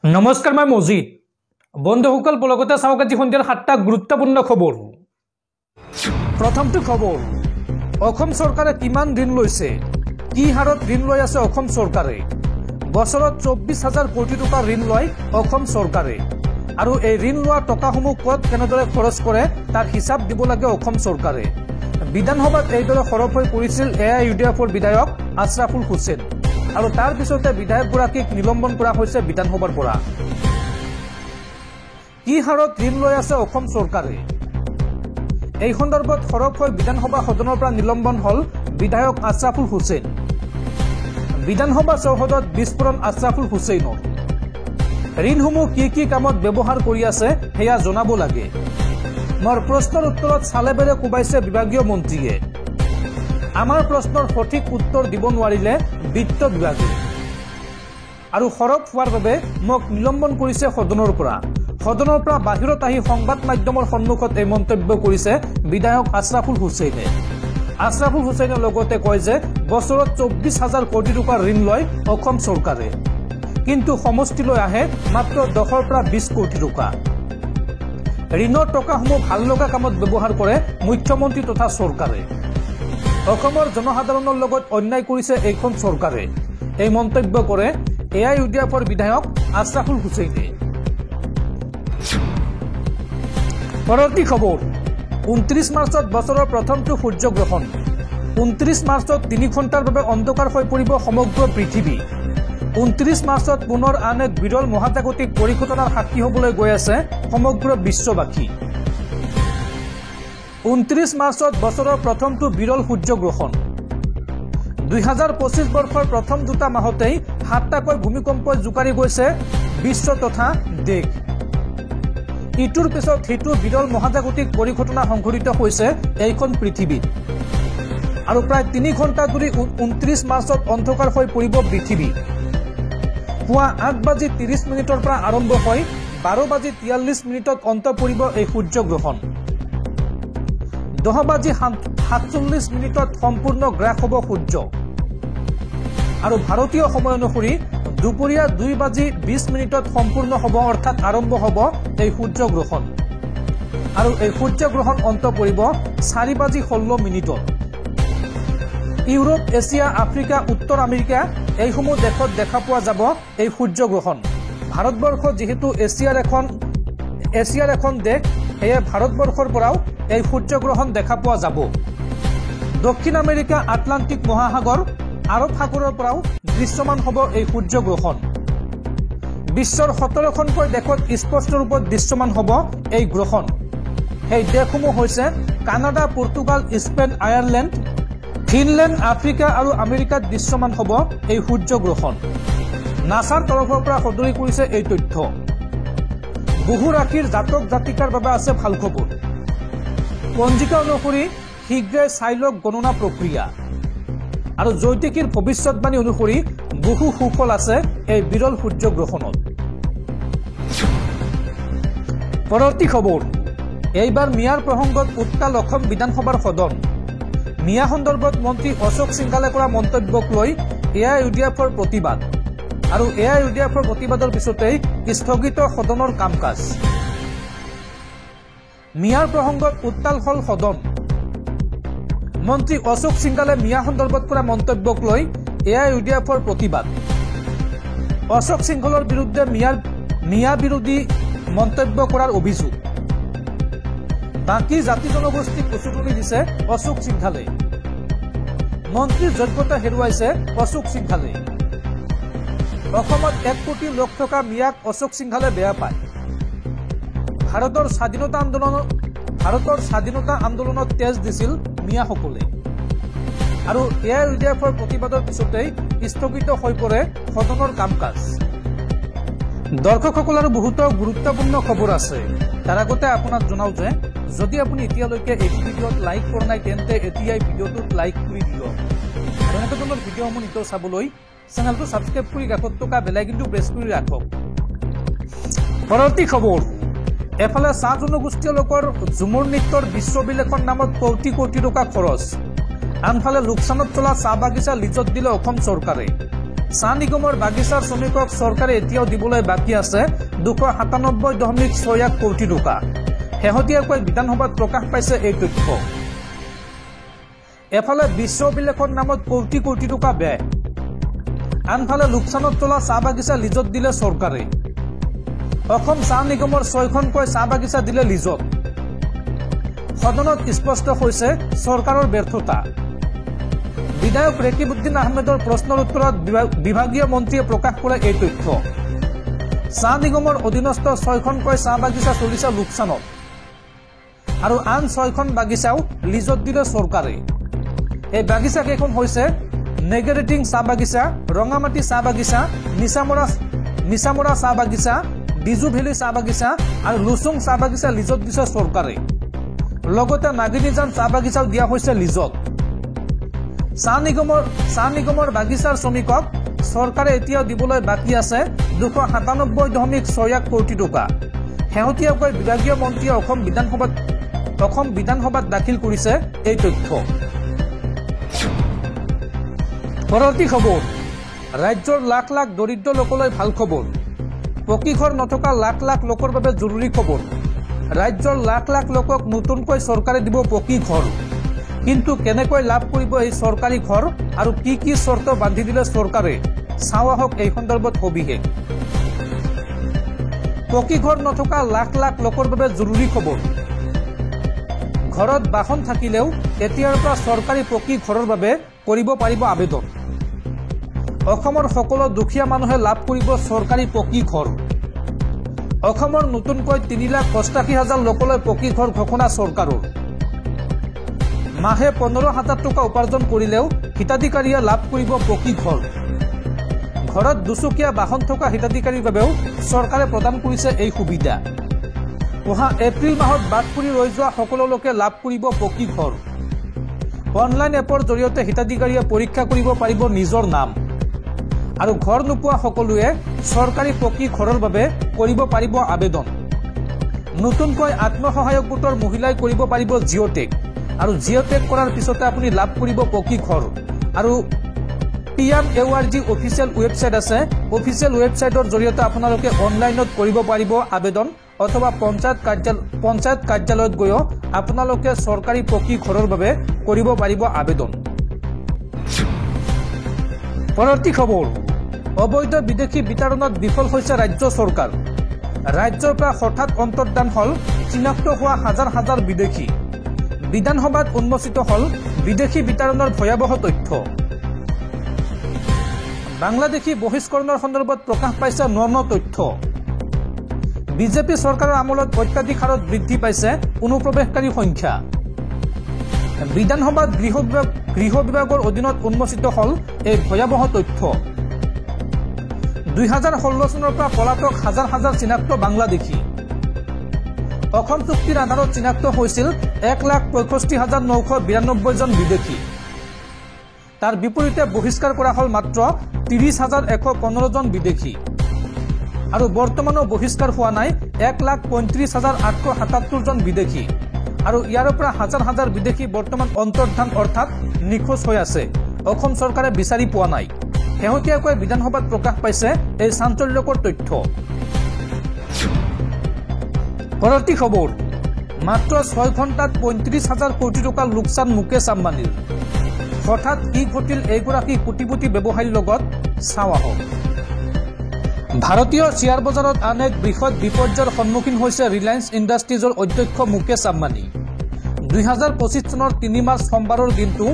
নমস্কাৰ মই মজিদ বন্ধুসকল পলকতে চাওক আজি সন্ধিয়াৰ 7টা গুৰুত্বপূৰ্ণ খবৰ। প্ৰথমটো খবৰ, অসম চৰকাৰে কিমান ঋণ লৈছে, কি হাৰত ঋণ লৈ আছে অসম চৰকাৰে। বছৰত 24,000 কোটি টকা ঋণ লয় অসম চৰকাৰে আৰু এই ঋণ লোৱা টকাসমূহ ক'ত কেনেদৰে খৰচ কৰে তাৰ হিচাপ দিব লাগে অসম চৰকাৰে। বিধানসভাত এইদৰে সৰব হৈ পৰিছিল AIUDFৰ বিধায়ক আশৰাফুল হুছেইন আৰু তাৰ পিছতে বিধায়কগৰাকীক নিলম্বন কৰা হৈছে বিধানসভাৰ পৰা। কি হাৰত ঋণ লৈ আছে অসম চৰকাৰে, এই সন্দৰ্ভত সৰব হৈ বিধানসভা সদনৰ পৰা নিলম্বন হল বিধায়ক আশৰাফুল হুছেইন। বিধানসভা চৌহদত বিস্ফোৰণ আশৰাফুল হুছেইনৰ। ঋণসমূহ কি কামত ব্যৱহাৰ কৰি আছে সেয়া জনাব লাগে। মোৰ প্ৰশ্নৰ উত্তৰত চালেবেৰে কোবাইছে বিভাগীয় মন্ত্ৰীয়ে। আমাৰ প্ৰশ্নৰ সঠিক উত্তৰ দিব নোৱাৰিলে বিত্ত বিভাগে আৰু সৰব হোৱাৰ বাবে মোক নিলম্বন কৰিছে সদনৰ পৰা। সদনৰ পৰা বাহিৰত আহি সংবাদ মাধ্যমৰ সন্মুখত এই মন্তব্য কৰিছে বিধায়ক আশৰাফুল হুছেইনে। আশৰাফুল হুছেইনে লগতে কয় যে বছৰত 24,000 কোটি টকা ঋণ লয় অসম চৰকাৰে, কিন্তু সমষ্টিলৈ আহে মাত্ৰ 10 পৰা 20 কোটি টকা। ঋণৰ টকাসমূহ ভাল লগা কামত ব্যৱহাৰ কৰে মুখ্যমন্ত্ৰী তথা চৰকাৰে। অসমৰ জনসাধাৰণৰ লগত অন্যায় কৰিছে এইখন চৰকাৰে, এই মন্তব্য কৰে AIUDFৰ বিধায়ক আশৰাফুল হুছেইনে। পৰৱৰ্তী খবৰ, 29 মাৰ্চত বছৰৰ প্ৰথমটো সূৰ্যগ্ৰহণ। 29 মাৰ্চত 3 ঘণ্টাৰ বাবে অন্ধকাৰ হৈ পৰিব সমগ্ৰ পৃথিৱী। 29 মাৰ্চত পুনৰ আন এক বিৰল মহাজাগতিক পৰিঘটনাৰ সাক্ষী হ'বলৈ গৈ আছে সমগ্ৰ বিশ্ববাসী। 29 মাৰ্চত বছৰৰ প্ৰথমটো বিৰল সূৰ্যগ্ৰহণ। 2025 বৰ্ষৰ প্ৰথম 2টা মাহতেই 7টাকৈ ভূমিকম্পই জোকাৰি গৈছে বিশ্ব তথা দেশ। ইটোৰ পিছত সিটো বিৰল মহাজাগতিক পৰিঘটনা সংঘটিত হৈছে এইখন পৃথিৱীত আৰু প্ৰায় 3 ঘণ্টা ধৰি 29 মাৰ্চত অন্ধকাৰ হৈ পৰিব পৃথিৱী। পুৱা 8:30 পৰা আৰম্ভ হৈ 12:43 অন্ত পৰিব এই সূৰ্যগ্ৰহণ। 10:47 সম্পূৰ্ণ গ্ৰাস হ'ব সূৰ্য আৰু ভাৰতীয় সময় অনুসৰি দুপৰীয়া 2:20 সম্পূৰ্ণ হ'ব, অৰ্থাৎ আৰম্ভ হ'ব এই সূৰ্যগ্ৰহণ আৰু এই সূৰ্যগ্ৰহণ অন্ত পৰিব 4:16। ইউৰোপ, এছিয়া, আফ্ৰিকা, উত্তৰ আমেৰিকা এইসমূহ দেশত দেখা পোৱা যাব এই সূৰ্যগ্ৰহণ। ভাৰতবৰ্ষ যিহেতু এছিয়াৰ এখন দেশ, সেয়ে ভাৰতবৰ্ষৰ পৰাও এই সূৰ্যগ্ৰহণ দেখা পোৱা যাব। দক্ষিণ আমেৰিকা, আটলান্টিক মহাসাগৰ, আৰৱ সাগৰৰ পৰাও দৃশ্যমান হ'ব এই সূৰ্যগ্ৰহণ। বিশ্বৰ 17খনকৈ দেশত স্পষ্ট ৰূপত দৃশ্যমান হ'ব এই গ্ৰহণ। সেই দেশসমূহ হৈছে Canada, Portugal, Spain, Ireland, Finland, Africa আৰু আমেৰিকাত দৃশ্যমান হ'ব এই সূৰ্যগ্ৰহণ। নাছাৰ তৰফৰ পৰা সদৰি কৰিছে এই তথ্য। বহু ৰাশিৰ জাতক জাতিকাৰ বাবে আছে ভাল খবৰ। পঞ্জিকা অনুসৰি শীঘ্ৰে চাই লওক গণনা প্ৰক্ৰিয়া আৰু জ্যোতিষীৰ ভৱিষ্যতবাণী অনুসৰি বহু সুফল আছে এই বিৰল সূৰ্যগ্ৰহণত। পৰৱৰ্তী খবৰ, এইবাৰ মিয়াৰ প্ৰসংগত উত্তাল অসম বিধানসভাৰ সদন। মিয়া সন্দৰ্ভত মন্ত্ৰী অশোক সিংঘালে কৰা মন্তব্যক লৈ AIUDFৰ প্ৰতিবাদ আৰু AIUDFৰ প্ৰতিবাদৰ পিছতেই স্থগিত সদনৰ কাম কাজ। মিয়াৰ প্ৰসংগত উত্তাল হল সদন। মন্ত্ৰী অশোক সিংঘালে মিয়া সন্দৰ্ভত কৰা মন্তব্যক লৈ AIUDFৰ প্ৰতিবাদ। অশোক সিংঘলৰ বিৰুদ্ধে মিয়া বিৰোধী মন্তব্য কৰাৰ অভিযোগ। বাকী জাতি জনগোষ্ঠীক উচতনি দিছে অশোক সিংঘালে। মন্ত্ৰীৰ যোগ্যতা হেৰুৱাইছে অশোক সিংঘালে। অসমত 1 কোটি লোক থকা মিয়াক অশোক সিংঘালে বেয়া পায়। ভাৰতৰ স্বাধীনতা আন্দোলনত তেজ দিছিল মিয়াসকলে আৰু AIUDFৰ প্ৰতিবাদৰ পিছতেই স্থগিত হৈ পৰে সদনৰ কাম কাজ। দৰ্শকসকল আৰু বহুতো গুৰুত্বপূৰ্ণ খবৰ আছে। তাৰ আগতে আপোনাক জনাও যে যদি আপুনি এতিয়ালৈকে এই ভিডিঅ'ত লাইক কৰা নাই তেন্তে এতিয়াই ভিডিঅ'টোত লাইক কৰি দিয়ক আৰু এনেকুৱা ধৰণৰ ভিডিঅ'সমূহ নিতৌ চাবলৈ চেনেলটো ছাবস্ক্ৰাইব কৰি কাষত থকা বেল আইকনটো প্ৰেছ কৰি ৰাখক। পৰৱৰ্তী খবৰ, এফালে চাহ জনগোষ্ঠীয় লোকৰ ঝুমুৰ নৃত্যৰ বিশ্ববিলেখৰ নামত কোটি কোটি টকা খৰচ, আনফালে লোকচানত চলা চাহ বাগিচা লিজত দিলে অসম চৰকাৰে। চাহ নিগমৰ বাগিচাৰ শ্ৰমিকক চৰকাৰে এতিয়াও দিবলৈ বাকী আছে 297.61 কোটি টকা। শেহতীয়াকৈ বিধানসভাত প্ৰকাশ পাইছে এই তথ্য। এফালে বিশ্ব অভিলেখৰ নামত কোটি কোটি টকা ব্যয়, আনফালে লোকচানত চলা চাহ বাগিচা লিজত দিলে চৰকাৰে। অসম চাহ নিগমৰ 6খনকৈ চাহ বাগিচা দিলে লিজত। সদনত স্পষ্ট হৈছে চৰকাৰৰ ব্যৰ্থতা। বিধায়ক ৰেকিবউদ্দিন আহমেদৰ প্ৰশ্নৰ উত্তৰত বিভাগীয় মন্ত্ৰীয়ে প্ৰকাশ কৰে এই তথ্য। চাহ নিগমৰ অধীনস্থ 6খনকৈ চাহ বাগিচা চলিছে লোকচানত আৰু আন 6খন বাগিচাও লিজত দিলে চৰকাৰে। এই বাগিচা কেইখন হৈছে নেগেৰেটিং চাহ বাগিচা, ৰঙামাটি চাহ বাগিচা, নিচামৰা চাহ বাগিচা, ডিজু ভেলী চাহ বাগিচা আৰু লুচুং চাহ বাগিচা লিজত দিছে চৰকাৰে। লগতে নাগিনীজান চাহ বাগিচাও দিয়া হৈছে লিজত। চাহ নিগমৰ বাগিচাৰ শ্ৰমিকক চৰকাৰে এতিয়াও দিবলৈ বাকী আছে 297.61 কোটি টকা। শেহতীয়াকৈ বিভাগীয় মন্ত্ৰীয়ে অসম বিধানসভাত দাখিল কৰিছে এই তথ্য। পৰৱৰ্তী খবৰ, ৰাজ্যৰ লাখ লাখ দৰিদ্ৰ লোকলৈ ভাল খবৰ। পকী ঘৰ নথকা লাখ লাখ লোকৰ বাবে জৰুৰী খবৰ। ৰাজ্যৰ লাখ লাখ লোকক নতুনকৈ চৰকাৰে দিব পকী ঘৰ। কিন্তু কেনেকৈ লাভ কৰিব এই চৰকাৰী ঘৰ আৰু কি কি চৰ্ত বান্ধি দিলে চৰকাৰে, চাওঁ আহক এই সন্দৰ্ভত সবিশেষ। পকী ঘৰ নথকা লাখ লাখ লোকৰ বাবে জৰুৰী খবৰ। ঘৰত বাহন থাকিলেও এতিয়াৰ পৰা চৰকাৰী পকী ঘৰৰ বাবে কৰিব পাৰিব আবেদন। অসমৰ সকলো দুখীয়া মানুহে লাভ কৰিব চৰকাৰী পকী ঘৰ। অসমৰ নতুনকৈ 3,88,000 লোকলৈ পকী ঘৰ ঘোষণা চৰকাৰৰ। মাহে 15,000 টকা উপাৰ্জন কৰিলেও হিতাধিকাৰীয়ে লাভ কৰিব পকী ঘৰ। ঘৰত দুচকীয়া বাহন থকা হিতাধিকাৰীৰ বাবেও চৰকাৰে প্ৰদান কৰিছে এই সুবিধা। অহা এপ্ৰিল মাহত বাদ পৰি ৰৈ যোৱা সকলো লোকে লাভ কৰিব পকী ঘৰ। অনলাইন এপৰ জৰিয়তে হিতাধিকাৰীয়ে পৰীক্ষা কৰিব পাৰিব নিজৰ নাম আৰু ঘৰ নোপোৱা সকলোৱে চৰকাৰী পকী ঘৰৰ বাবে কৰিব পাৰিব আবেদন। নতুনকৈ আত্মসহায়ক গোটৰ মহিলাই কৰিব পাৰিব জিঅ'টেক আৰু জিঅ'টেক কৰাৰ পিছতে আপুনি লাভ কৰিব পকী ঘৰ। আৰু PMAORG অফিচিয়েল ৱেবছাইট আছে, অফিচিয়েল ৱেবছাইটৰ জৰিয়তে আপোনালোকে অনলাইনত কৰিব পাৰিব আবেদন, অথবা পঞ্চায়ত কাৰ্যালয়ত গৈও আপোনালোকে চৰকাৰী পকী ঘৰৰ বাবে কৰিব পাৰিব আবেদন। পৰৱৰ্তী খবৰ, অবৈধ বিদেশী বিতৰণত বিফল হৈছে ৰাজ্য চৰকাৰ। ৰাজ্যৰ পৰা হঠাৎ অন্তৰ্ধান হল চিনাক্ত হোৱা হাজাৰ হাজাৰ বিদেশী। বিধানসভাত উন্মোচিত হল বিদেশী বিতৰণৰ ভয়াৱহ তথ্য। বাংলাদেশী বহিষ্কৰণৰ সন্দৰ্ভত প্ৰকাশ পাইছে ন তথ্য। বিজেপি চৰকাৰৰ আমোলত অত্যাধিক হাৰত বৃদ্ধি পাইছে অনুপ্ৰৱেশকাৰীৰ সংখ্যা। বিধানসভাত গৃহ বিভাগৰ অধীনত উন্মোচিত হল এই ভয়াৱহ তথ্য। 2016 চনৰ পৰা পলাতক হাজাৰ হাজাৰ চিনাক্ত বাংলাদেশী। অসম চুক্তিৰ আধাৰত চিনাক্ত হৈছিল 1,65,992 জন বিদেশী। তাৰ বিপৰীতে বহিষ্কাৰ কৰা হল মাত্ৰ 30,115 জন বিদেশী। আৰু বৰ্তমানো বহিষ্কাৰ হোৱা নাই 1,35,877 জন বিদেশী। আৰু ইয়াৰ পৰা হাজাৰ হাজাৰ বিদেশী বৰ্তমান অন্তৰ্ধান অৰ্থাৎ নিখোজ হৈ আছে, অসম চৰকাৰে বিচাৰি পোৱা নাই। শেহতীয়াকৈ বিধানসভাত প্ৰকাশ পাইছে এই চাঞ্চল্যকৰ তথ্য। পৰৱৰ্তী খবৰ, মাত্ৰ 6 ঘণ্টাত 35,000 কোটি টকা লোকচান মুকেশ আম্বানীৰ। হঠাৎ কি ঘটিল এইগৰাকী কোটিপতি ব্যৱসায়ীৰ লগত, চাওঁ আহক। ভাৰতীয় শ্বেয়াৰ বজাৰত আন এক বৃহৎ বিপৰ্যয়ৰ সন্মুখীন হৈছে ৰিলায়েন্স ইণ্ডাষ্ট্ৰিজৰ অধ্যক্ষ মুকেশ আম্বানী। 2025 চনৰ 3 মাৰ্চ সোমবাৰৰ দিনটো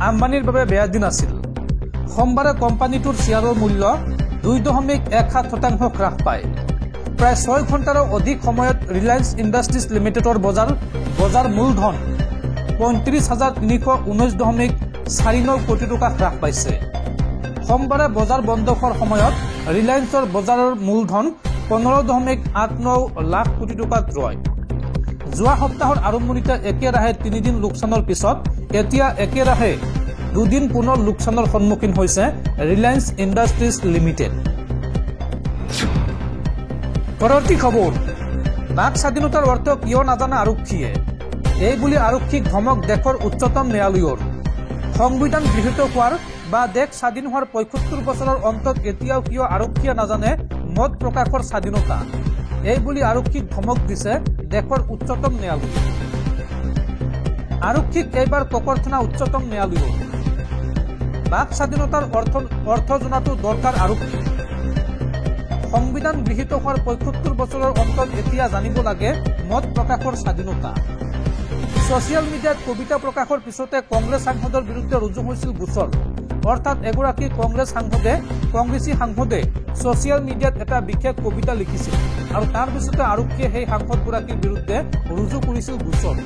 আম্বানীৰ বাবে বেয়া দিন আছিল। সোমবাৰে কোম্পানীটোৰ শ্বেয়াৰৰ মূল্য 2.17% হ্ৰাস পায়। প্ৰায় 6 ঘণ্টাৰো অধিক সময়ত ৰিলায়েন্স ইণ্ডাষ্ট্ৰিজ লিমিটেডৰ বজাৰ মূলধন 35,319.49 কোটি টকা হ্ৰাস পাইছে। সোমবাৰে বজাৰ বন্ধ হোৱাৰ সময়ত ৰিলায়েন্সৰ বজাৰৰ মূলধন 15.89 লাখ কোটি টকাত ৰয়। যোৱা সপ্তাহৰ আৰম্ভণিতে একেৰাহে 3 দিন লোকচানৰ পিছত এতিয়া একেৰাহে 2 দিন পুনৰ লোকচানৰ সন্মুখীন হৈছে ৰিলায়েন্স ইণ্ডাষ্ট্ৰিজ লিমিটেড। পৰৱৰ্তী খবৰ, বাক স্বাধীনতাৰ অৰ্থ কিয় নাজানে আৰক্ষীয়ে, এই বুলি আৰক্ষীক ধমক দেশৰ উচ্চতম ন্যায়ালয়ৰ। সংবিধান গৃহীত হোৱাৰ বা দেশ স্বাধীন হওয়াৰ ৭৫ বছৰেৰ অন্তত এতিয়াও কিয় আৰক্ষীয়ে নাজানে মত প্ৰকাশৰ স্বাধীনতা এইবুলি আৰক্ষীক ধমক দিছে দেশৰ উচ্চতম ন্যায়ালয়ে। আৰক্ষীক এইবাৰ ককৰ্থনা উচ্চতম ন্যায়ালয়ে বাক স্বাধীনতাৰ অৰ্থ জনাটো দৰকাৰ আৰক্ষী। সংবিধান গৃহীত হওয়ার ৭৫ বছরের অন্তত এতিয়া জানিব লাগে মত প্রকাশের স্বাধীনতা। সোশিয়াল মিডিয়াত কবিতা প্রকাশের পিছতে কংগ্রেস সাংসদের বিরুদ্ধে রুজু হয়েছিল গোচর। অর্থাৎ এগৰাকী কংগ্ৰেসী সাংসদে সোশিয়াল মিডিয়াত এটা বিশেষ কবিতা লিখিছিল আৰ তাৰ পিছতে আৰক্ষীয়ে সেই সাংসদগৰাকীৰ বিরুদ্ধে রুজু করেছিল গোচর।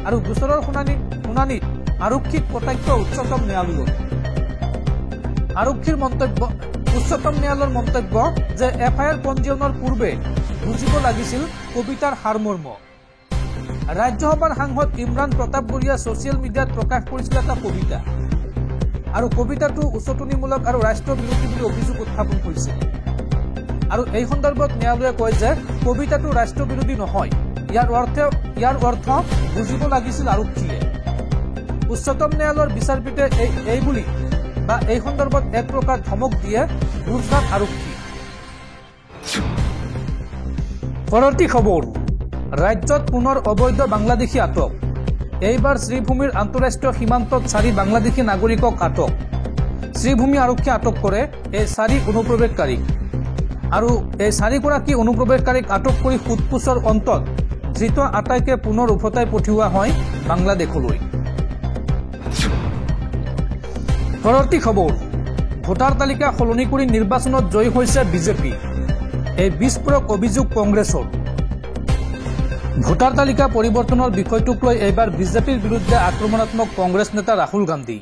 আর গোচরের শুনানিত আরক্ষীক কটাক্ষ উচ্চতম ন্যায়ালয়। আরক্ষীর মন্তব্য উচ্চতম ন্যায়ালয়ের মন্তব্য যে এফআইআর পঞ্জীয়নের পূর্বে বুঝিব লাগিছিল কবিতার সারমর্ম। রাজ্যসভার সাংসদ ইমরান প্রতাপ বড়িয়া সোশিয়াল মিডিয়াত প্রকাশ করেছিল এটা কবিতা আর কবিতাটো উচতনিমূলক আর রাষ্ট্রবিরোধী বলে অভিযোগ উত্থাপন করেছিল। আর এই সন্দর্ভত ন্যায়ালয়ে কয় যে কবিতাটো রাষ্ট্রবিরোধী নহয়, ইয়ার অর্থ বুঝিব লাগিছিল আরক্ষীয়ে। উচ্চতম ন্যায়ালয়ের বিচারপীঠে এইবুলি বা এই সন্দর্ভত এক প্রকার ধমক দিয়ে গুজরাট আরক্ষী। পরবর্তী খবর, রাজ্যত পুনৰ অবৈধ বাংলাদেশী আটক। এইবাৰ শ্ৰীভূমিৰ আন্তঃৰাষ্ট্ৰীয় সীমান্তত 4 বাংলাদেশী নাগৰিকক আটক। শ্ৰীভূমি আৰক্ষী আটক কৰে এই 4 অনুপ্ৰবেশকাৰী আৰ এই 4গৰাকী অনুপ্ৰবেশকাৰীক আটক কৰে সোধপোছৰ অন্তত ধৃত আটাইকে পুনৰ উভতাই পঠিওৱা হয় বাংলাদেশলৈ। পৰবৰ্তী খবৰ, ভোটাৰ তালিকা সলনি কৰে নিৰ্বাচনত জয়ী হয়েছে বিজেপি। এই বিস্ফোৰক অভিযোগ কংগ্ৰেসৰ। ভোটাৰ তালিকা পৰিবৰ্তনেৰ বিষয়টোক লৈ এইবাৰ বিজেপির বিরুদ্ধে আক্রমণাত্মক কংগ্রেস নেতা রাহুল গান্ধী।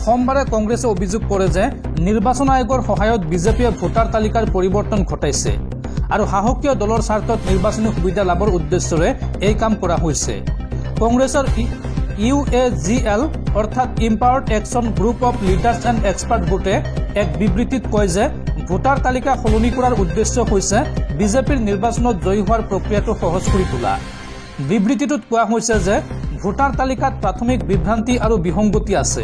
সোমবারে কংগ্রেসে অভিযোগ করে যে নির্বাচন আয়োগের সহায়ত বিজেপিয়ে ভোটার তালিকার পরিবর্তন ঘটাইছে আর সাহসীয় দলের স্বার্থত নির্বাচনী সুবিধা লাভের উদ্দেশ্যে এই কাম করা হয়েছে। কংগ্রেসের UAGL অর্থাৎ empowered action group of leaders and expert গোটে এক বিবৃতিত কয় যে ভোটার তালিকা সলনি করার উদ্দেশ্য হয়েছে বিজেপির নির্বাচনত জয়ী হওয়ার প্রক্রিয়াটো সহজ করে তোলা। বিবৃতিটোত কোৱা হৈছে যে ভোটাৰ তালিকাত প্ৰাথমিক বিভ্ৰান্তি আৰ বিসংগতি আছে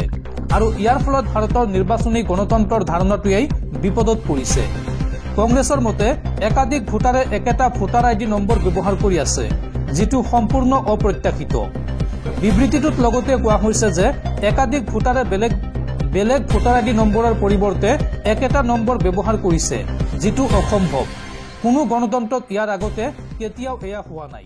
আৰ ইয়াৰ ফলত ভাৰতেৰ নিৰ্বাচনী গণতন্ত্ৰেৰ ধাৰণাটোই বিপদত পৰিছে। কংগ্ৰেসেৰ মতে একাধিক ভোটাৰে একেটা ভোটাৰ আইডি নম্বৰ ব্যবহাৰ কৰে আছে, যেটো সম্পূৰ্ণ অপ্ৰত্যাশিত। বিবৃতিটোত লগতে কোৱা হৈছে যে একাধিক ভোটারে বেলেগ ভোটার আইডি নম্বরের পরিবর্তে একেটা নম্বর ব্যবহার করেছে, যেটো অসম্ভব। কোনো গণতন্ত্রত ইয়ার আগতে কেতিয়াও এয়া হোৱা নাই।